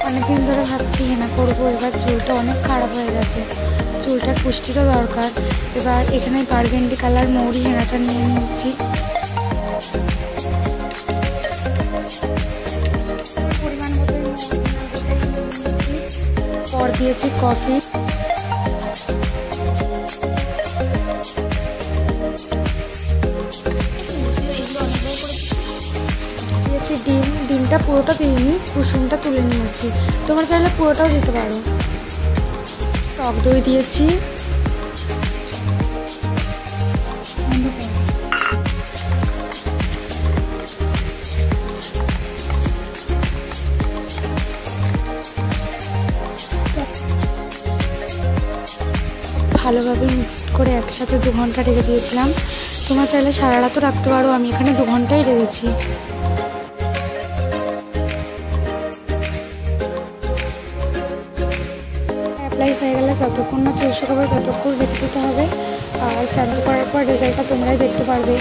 অনেকদিন ধরে ভাবছি হেনা করবো, এবার চুলটা অনেক খারাপ হয়ে গেছে, চুলটার পুষ্টিরও দরকার। এবার এখানে বার্গেন্ডি কালার মৌরি হেনাটা নিয়ে নিয়েছি। পরিমাণ মতো নিয়েছি, পর দিয়েছি কফি, দিয়েছি ডিম। ডিমটা পুরোটা দিইনি, কুসুমটা তুলে নিয়েছি, তোমরা চাইলে পুরোটাও দিতে পারো। টক দই দিয়েছি, ভালোভাবে মিক্সড করে একসাথে 2 ঘন্টা রেখে দিয়েছিলাম। তোমরা চাইলে সারা রাতও রাখতে পারো, আমি এখানে 2 ঘন্টাই রেখেছি। অ্যাপ্লাই হয়ে গেলে যতক্ষণ না চুল শুকাবে ততক্ষণ রেখে দিতে হবে, আর শ্যাম্পু করার পর রেজাল্টটা তোমরাই দেখতে পারবে।